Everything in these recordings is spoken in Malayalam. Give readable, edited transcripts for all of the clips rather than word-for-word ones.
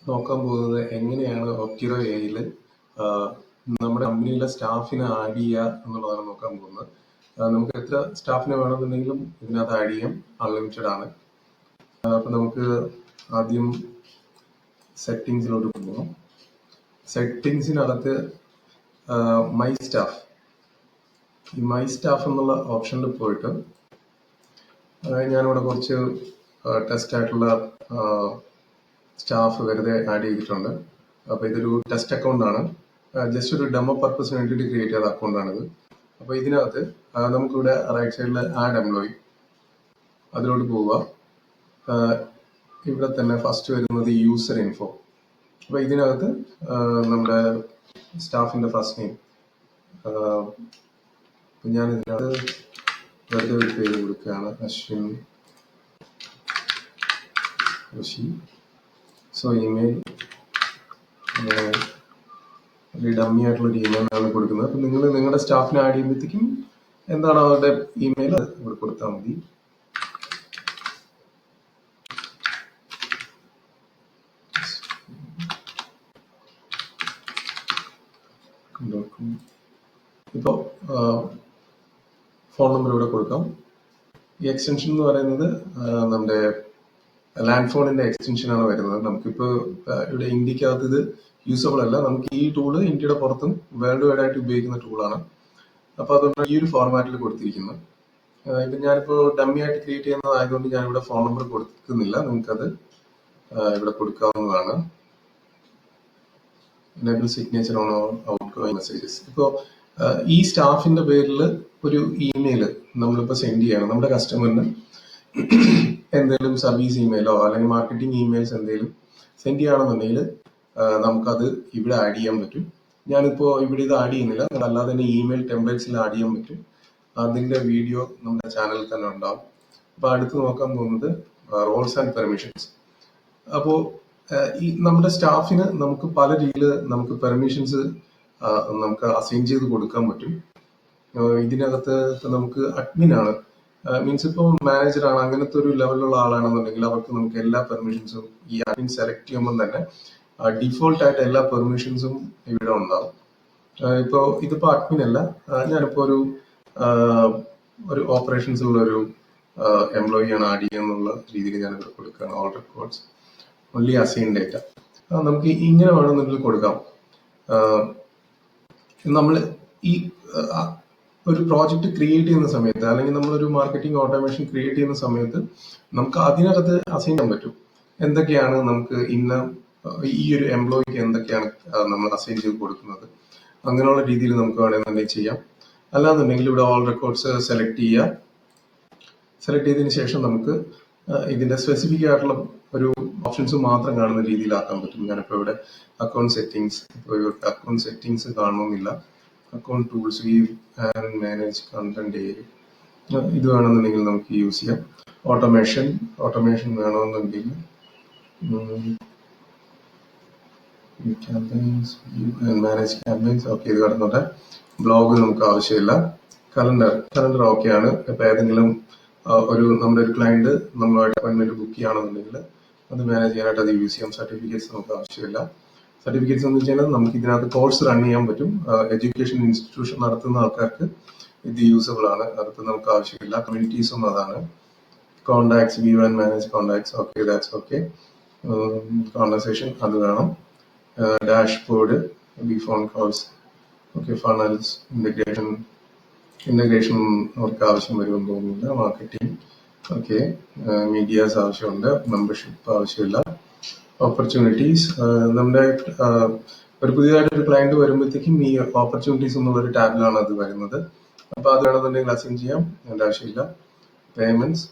നോക്കാൻ പോകുന്നത് എങ്ങനെയാണ് ഒപ്റ്റിറോ എയിൽ നമ്മുടെ കമ്പനിയിലെ സ്റ്റാഫിനെ ആഡ് ചെയ്യുക എന്നുള്ളതാണ് നോക്കാൻ പോകുന്നത്. നമുക്ക് എത്ര സ്റ്റാഫിനെ വേണമെന്നുണ്ടെങ്കിലും ഇതിനകത്ത് ആഡ് ചെയ്യാം, അൺലിമിറ്റഡ് ആണ്. അപ്പം നമുക്ക് ആദ്യം സെറ്റിങ്സിലോട്ട് പോകാം. സെറ്റിങ്സിനകത്ത് മൈ സ്റ്റാഫ്, ഈ മൈ സ്റ്റാഫ് എന്നുള്ള ഓപ്ഷനിൽ പോയിട്ട് ഞാനിവിടെ കുറച്ച് ടെസ്റ്റ് ആയിട്ടുള്ള സ്റ്റാഫ് വെറുതെ ആഡ് ചെയ്തിട്ടുണ്ട്. അപ്പോൾ ഇതൊരു ടെസ്റ്റ് അക്കൗണ്ട് ആണ്, ജസ്റ്റ് ഒരു ഡെമോ പർപ്പസിന് വേണ്ടിയിട്ട് ക്രിയേറ്റ് ചെയ്ത അക്കൗണ്ടാണിത്. അപ്പോൾ ഇതിനകത്ത് നമുക്കിവിടെ റൈറ്റ് സൈഡിൽ ആഡ് എംപ്ലോയി അതിലോട്ട് പോവുക. ഇവിടെ തന്നെ ഫസ്റ്റ് വരുന്നത് യൂസർ ഇൻഫോ. അപ്പോൾ ഇതിനകത്ത് നമ്മുടെ സ്റ്റാഫിൻ്റെ ഫസ്റ്റ് നെയിം, ഞാൻ ഇതിനകത്ത് വെറുതെ ഒരു പേര് കൊടുക്കുകയാണ്, അശ്വിൻ ഋഷി. സോ ഇമെയിൽ ഒരു ഡമ്മി ആയിട്ടുള്ളൊരു ഇമെയിലാണ് കൊടുക്കുന്നത്. അപ്പം നിങ്ങൾ നിങ്ങളുടെ സ്റ്റാഫിനെ ആഡ് ചെയ്യുമ്പോഴത്തേക്കും എന്താണ് അവരുടെ ഇമെയിൽ ഇവിടെ കൊടുത്താൽ മതി. ഇപ്പോൾ ഫോൺ നമ്പർ ഇവിടെ കൊടുക്കാം. ഈ എക്സ്റ്റൻഷൻ എന്ന് പറയുന്നത് നമ്മുടെ ലാൻഡ് ഫോണിന്റെ എക്സ്റ്റൻഷനാണ് വരുന്നത്. നമുക്കിപ്പോൾ ഇവിടെ ഇന്ത്യക്കകത്ത് ഇത് യൂസബിൾ അല്ല. നമുക്ക് ഈ ടൂള് ഇന്ത്യയുടെ പുറത്തും വേൾഡ് വൈഡ് ആയിട്ട് ഉപയോഗിക്കുന്ന ടൂളാണ്. അപ്പോൾ അതുകൊണ്ട് ഈ ഒരു ഫോർമാറ്റിൽ കൊടുത്തിരിക്കുന്നത്. ഇപ്പം ഞാനിപ്പോൾ ഡമ്മി ആയിട്ട് ക്രിയേറ്റ് ചെയ്യുന്നതായതുകൊണ്ട് ഞാനിവിടെ ഫോൺ നമ്പർ കൊടുക്കുന്നില്ല, നിങ്ങൾക്കത് ഇവിടെ കൊടുക്കാവുന്നതാണ്. Enable signature on out going messages. ഇപ്പോൾ ഈ സ്റ്റാഫിന്റെ പേരിൽ ഒരു ഇമെയിൽ നമ്മളിപ്പോൾ സെൻഡ് ചെയ്യണം നമ്മുടെ കസ്റ്റമറിന്. എന്തെങ്കിലും സർവീസ് ഇമെയിലോ അല്ലെങ്കിൽ മാർക്കറ്റിംഗ് ഇമെയിൽസ് എന്തെങ്കിലും സെൻഡ് ചെയ്യുകയാണെന്നുണ്ടെങ്കിൽ നമുക്കത് ഇവിടെ ആഡ് ചെയ്യാൻ പറ്റും. ഞാനിപ്പോൾ ഇവിടെ ഇത് ആഡ് ചെയ്യുന്നില്ല, അല്ലാതെ തന്നെ ഇമെയിൽ ടെംപ്ലേറ്റ്സിൽ ആഡ് ചെയ്യാൻ പറ്റും. അതിന്റെ വീഡിയോ നമ്മുടെ ചാനലിൽ തന്നെ ഉണ്ടാവും. അപ്പോൾ അടുത്ത് നോക്കാൻ പോകുന്നത് റോൾസ് ആൻഡ് പെർമിഷൻസ്. അപ്പോൾ ഈ നമ്മുടെ സ്റ്റാഫിന് നമുക്ക് പല രീതിയിൽ നമുക്ക് പെർമിഷൻസ് നമുക്ക് അസൈൻ ചെയ്ത് കൊടുക്കാൻ പറ്റും. ഇതിനകത്ത് നമുക്ക് അഡ്മിൻ ആണ്, മീൻസ് ഇപ്പോൾ മാനേജറാണ്, അങ്ങനത്തെ ഒരു ലെവലിലുള്ള ആളാണെന്നുണ്ടെങ്കിൽ അവർക്ക് നമുക്ക് എല്ലാ പെർമിഷൻസും ഈ അഡ്മിൻ സെലക്ട് ചെയ്യുമ്പോൾ തന്നെ ഡിഫോൾട്ട് ആയിട്ട് എല്ലാ പെർമിഷൻസും ഇവിടെ ഉണ്ടാവും. ഇപ്പോൾ ഇതിപ്പോൾ അഡ്മിൻ അല്ല, ഞാനിപ്പോൾ ഒരു ഓപ്പറേഷൻസിലുള്ള ഒരു എംപ്ലോയി ആണ് ആഡ് ചെയ്യുന്നുള്ള രീതിയിൽ ഞാനിവിടെ കൊടുക്കുകയാണ്. All records only assign data. നമുക്ക് ഇങ്ങനെ വേണമെന്നുണ്ടെങ്കിൽ കൊടുക്കാം. നമ്മൾ ഈ ഒരു പ്രോജക്റ്റ് ക്രിയേറ്റ് ചെയ്യുന്ന സമയത്ത് അല്ലെങ്കിൽ നമ്മളൊരു മാർക്കറ്റിംഗ് ഓട്ടോമേഷൻ ക്രിയേറ്റ് ചെയ്യുന്ന സമയത്ത് നമുക്ക് അതിനകത്ത് അസൈൻ ചെയ്യാൻ പറ്റും എന്തൊക്കെയാണ് നമുക്ക് ഈ ഒരു എംപ്ലോയിക്ക് എന്തൊക്കെയാണ് നമ്മൾ അസൈൻ ചെയ്ത് കൊടുക്കുന്നത്. അങ്ങനെയുള്ള രീതിയിൽ നമുക്ക് വേണമെന്നുണ്ടെങ്കിൽ ചെയ്യാം. അല്ലാന്നുണ്ടെങ്കിൽ ഇവിടെ ഓൾ റെക്കോർഡ്സ് സെലക്ട് ചെയ്യുക. സെലക്ട് ചെയ്തതിന് ശേഷം നമുക്ക് ഇതിന്റെ സ്പെസിഫിക് ആയിട്ടുള്ള ഒരു ഓപ്ഷൻസ് മാത്രം കാണുന്ന രീതിയിലാക്കാൻ പറ്റും. ഞാനിപ്പോൾ ഇവിടെ അക്കൗണ്ട് സെറ്റിംഗ്സ്, ഇപ്പോൾ ഇവർക്ക് അക്കൗണ്ട് സെറ്റിംഗ്സ് കാണണമെന്നില്ല. Account tools, view and manage content area, ഇത് വേണമെന്നുണ്ടെങ്കിൽ നമുക്ക് യൂസ് ചെയ്യാം. ഓട്ടോമേഷൻ വേണമെന്നുണ്ടെങ്കിൽ campaigns, view and manage campaigns, okay, ഇത് കടന്നോട്ടെ. ബ്ലോഗ് നമുക്ക് ആവശ്യമില്ല. കലണ്ടർ ഓക്കെയാണ്. ഇപ്പം ഏതെങ്കിലും നമ്മുടെ ഒരു ക്ലയന്റ് നമ്മളുമായിട്ട് അപ്പോയിന്റ്മെന്റ് ബുക്ക് ചെയ്യുകയാണെന്നുണ്ടെങ്കിൽ അത് മാനേജ് ചെയ്യാനായിട്ട് അത് യൂസ് ചെയ്യാം. സർട്ടിഫിക്കറ്റ്സ് നമുക്ക് ആവശ്യമില്ല. സർട്ടിഫിക്കറ്റ്സ് എന്ന് വെച്ചാൽ നമുക്ക് ഇതിനകത്ത് കോഴ്സ് റൺ ചെയ്യാൻ പറ്റും. എഡ്യൂക്കേഷൻ ഇൻസ്റ്റിറ്റ്യൂഷൻ നടത്തുന്ന ആൾക്കാർക്ക് ഇത് യൂസബിൾ ആണ്, അതിപ്പോൾ നമുക്ക് ആവശ്യമില്ല. കമ്മ്യൂണിറ്റീസും അതാണ്. Contacts, view and manage contacts, okay, that's okay. Conversation അത് വേണം. Dashboard, phone calls, okay. Funnels, integration അവർക്ക് ആവശ്യം വരുമെന്ന് തോന്നുന്നില്ല. Marketing, okay. മീഡിയാസ് ആവശ്യമുണ്ട്. മെമ്പർഷിപ്പ് ആവശ്യമില്ല. ഓപ്പർച്യൂണിറ്റീസ്, നമ്മുടെ ഒരു പുതിയതായിട്ടൊരു ക്ലയന്റ് വരുമ്പോഴത്തേക്കും ഈ ഓപ്പർച്യൂണിറ്റീസ് എന്നുള്ളൊരു ടാബിലാണ് അത് വരുന്നത്. അപ്പോൾ അത് വേണമെന്നുണ്ടെങ്കിൽ അസൈൻ ചെയ്യാം, അതിൻ്റെ ആവശ്യമില്ല. Payments,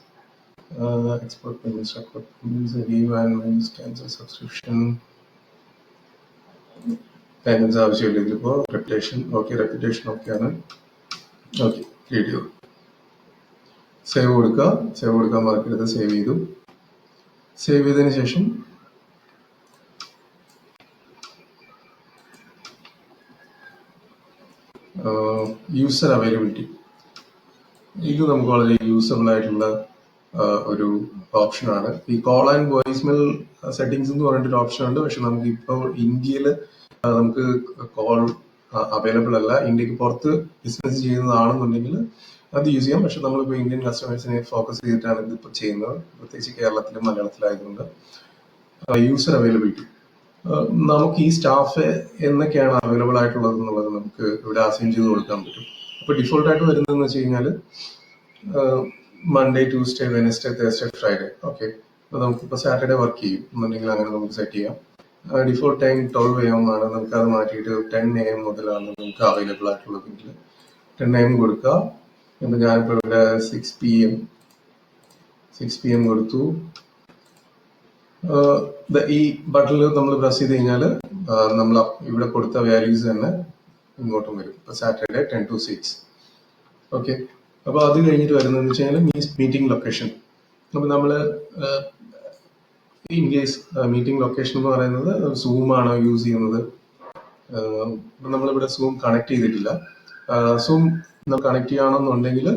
export payments, record payments, leave and miles, cancel subscription, payments ആവശ്യമില്ല. ഇതിപ്പോൾ റെപ്യൂട്ടേഷൻ, ഓക്കെ. റെപ്യൂട്ടേഷൻ ഓക്കെയാണ്, ഓക്കെ. ക്രിയേറ്റ് ചെയ്തു, സേവ് കൊടുക്കാൻ മറക്കരുത്. സേവ് ചെയ്തു. സേവ് ചെയ്തതിന് ശേഷം യൂസർ അവൈലബിലിറ്റി, ഇത് നമുക്ക് വളരെ യൂസബിൾ ആയിട്ടുള്ള ഒരു ഓപ്ഷനാണ്. ഈ കോൾ ആൻഡ് വോയിസ്മെയിൽ സെറ്റിംഗ്സ് എന്ന് പറഞ്ഞിട്ടൊരു ഓപ്ഷൻ ഉണ്ട്. പക്ഷെ നമുക്ക് ഇപ്പോൾ ഇന്ത്യയിൽ നമുക്ക് കോൾ അവൈലബിൾ അല്ല. ഇന്ത്യക്ക് പുറത്ത് ബിസിനസ് ചെയ്യുന്നതാണെന്നുണ്ടെങ്കിൽ അത് യൂസ് ചെയ്യാം. പക്ഷെ നമ്മളിപ്പോൾ ഇന്ത്യൻ കസ്റ്റമേഴ്സിനെ ഫോക്കസ് ചെയ്തിട്ടാണ് ഇതിപ്പോൾ ചെയ്യുന്നത്, പ്രത്യേകിച്ച് കേരളത്തിലും മലയാളത്തിലായതുകൊണ്ട്. യൂസർ അവൈലബിലിറ്റി, നമുക്ക് ഈ സ്റ്റാഫ് എന്നൊക്കെയാണ് അവൈലബിൾ ആയിട്ടുള്ളത് എന്നുള്ളത് നമുക്ക് ഇവിടെ അസൈൻ ചെയ്ത് കൊടുക്കാൻ പറ്റും. അപ്പോൾ ഡിഫോൾട്ട് ആയിട്ട് വരുന്നതെന്ന് വെച്ച് കഴിഞ്ഞാൽ Monday, Tuesday, Wednesday, Thursday, Friday. Okay, അപ്പോൾ നമുക്കിപ്പോൾ സാറ്റർഡേ വർക്ക് ചെയ്യും എന്നുണ്ടെങ്കിൽ അങ്ങനെ നമുക്ക് സെറ്റ് ചെയ്യാം. ഡിഫോൾട്ട് ടൈം 12 AM ആണ്. നമുക്ക് അത് മാറ്റിയിട്ട് 10 AM മുതലാണ് നമുക്ക് അവൈലബിൾ ആയിട്ടുള്ളതെങ്കിൽ 10 AM കൊടുക്കുക. ഇപ്പം ഞാനിപ്പോൾ ഇവിടെ 6 PM കൊടുത്തു. ഈ ബട്ടണിൽ നമ്മൾ പ്രസ് ചെയ്ത് കഴിഞ്ഞാൽ നമ്മൾ ഇവിടെ കൊടുത്ത വാല്യൂസ് തന്നെ ഇങ്ങോട്ടും വരും. ഇപ്പോൾ സാറ്റർഡേ 10 to 6. ഓക്കെ, അപ്പോൾ അത് കഴിഞ്ഞിട്ട് വരുന്നതെന്ന് വെച്ച് കഴിഞ്ഞാൽ മീറ്റിംഗ് ലൊക്കേഷൻ. അപ്പോൾ നമ്മൾ ഇൻ കേസ് മീറ്റിംഗ് ലൊക്കേഷൻ എന്ന് പറയുന്നത് സൂം ആണോ യൂസ് ചെയ്യുന്നത്. നമ്മളിവിടെ സൂം കണക്ട് ചെയ്തിട്ടില്ല. സൂം കണക്ട് ചെയ്യുകയാണെന്നുണ്ടെങ്കിൽ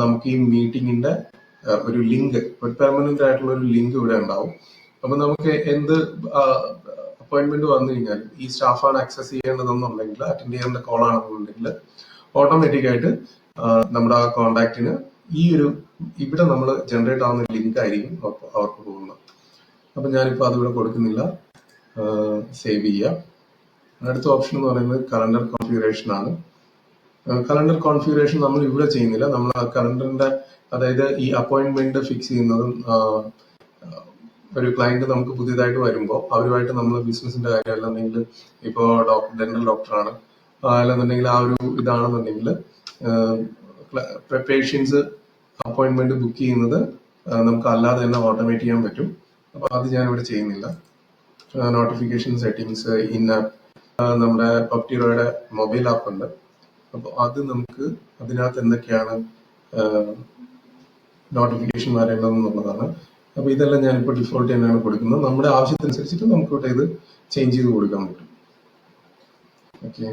നമുക്ക് ഈ മീറ്റിങ്ങിന്റെ ഒരു ലിങ്ക്, ഒരു പെർമനന്റ് ആയിട്ടുള്ള ഒരു ലിങ്ക് ഇവിടെ ഉണ്ടാവും. അപ്പൊ നമുക്ക് എന്ത് അപ്പോയിന്റ്മെന്റ് വന്നു കഴിഞ്ഞാൽ ഈ സ്റ്റാഫാണ് ആക്സസ് ചെയ്യേണ്ടതെന്നുണ്ടെങ്കിൽ, അറ്റൻഡ് ചെയ്യേണ്ട കോൾ ആണെന്നുണ്ടെങ്കിൽ ഓട്ടോമാറ്റിക് ആയിട്ട് നമ്മുടെ ആ കോണ്ടാക്റ്റിന് ഈ ഒരു ഇവിടെ നമ്മൾ ജനറേറ്റ് ആവുന്ന ലിങ്ക് ആയിരിക്കും അവർക്ക് പോകുന്നത്. അപ്പൊ ഞാനിപ്പോൾ അതിവിടെ കൊടുക്കുന്നില്ല, സേവ് ചെയ്യാം. അടുത്ത ഓപ്ഷൻ എന്ന് പറയുന്നത് കലണ്ടർ കോൺഫിഗറേഷൻ ആണ്. കലണ്ടർ കോൺഫിഗറേഷൻ നമ്മൾ ഇവിടെ ചെയ്യുന്നില്ല. നമ്മൾ ആ കലണ്ടറിന്റെ, അതായത് ഈ അപ്പോയിന്റ്മെന്റ് ഫിക്സ് ചെയ്യുന്നതും ഒരു ക്ലയന്റ് നമുക്ക് പുതിയതായിട്ട് വരുമ്പോൾ അവരുമായിട്ട് നമ്മൾ ബിസിനസിന്റെ കാര്യം, അല്ലെന്നുണ്ടെങ്കിൽ ഇപ്പോൾ ഡെന്റൽ ഡോക്ടറാണ്, അല്ലെന്നുണ്ടെങ്കിൽ ആ ഒരു ഇതാണെന്നുണ്ടെങ്കിൽ പേഷ്യൻസ് അപ്പോയിന്റ്മെന്റ് ബുക്ക് ചെയ്യുന്നത് നമുക്ക് അല്ലാതെ തന്നെ ഓട്ടോമേറ്റ് ചെയ്യാൻ പറ്റും. അപ്പൊ അത് ഞാനിവിടെ ചെയ്യുന്നില്ല. നോട്ടിഫിക്കേഷൻ സെറ്റിംഗ്സ്, ഇൻ നമ്മുടെ പപ്റ്റിറോയുടെ മൊബൈൽ ആപ്പ് ഉണ്ട്. അപ്പോൾ അത് നമുക്ക് അതിനകത്ത് എന്തൊക്കെയാണ് നോട്ടിഫിക്കേഷൻ വരേണ്ടതെന്നുള്ളതാണ്. അപ്പോൾ ഇതെല്ലാം ഞാനിപ്പോൾ ഡിഫോൾട്ട് തന്നെയാണ് കൊടുക്കുന്നത്. നമ്മുടെ ആവശ്യത്തിനനുസരിച്ചിട്ട് നമുക്ക് ഇവിടെ ഇത് ചേഞ്ച് ചെയ്ത് കൊടുക്കാൻ പറ്റും. ഓക്കെ.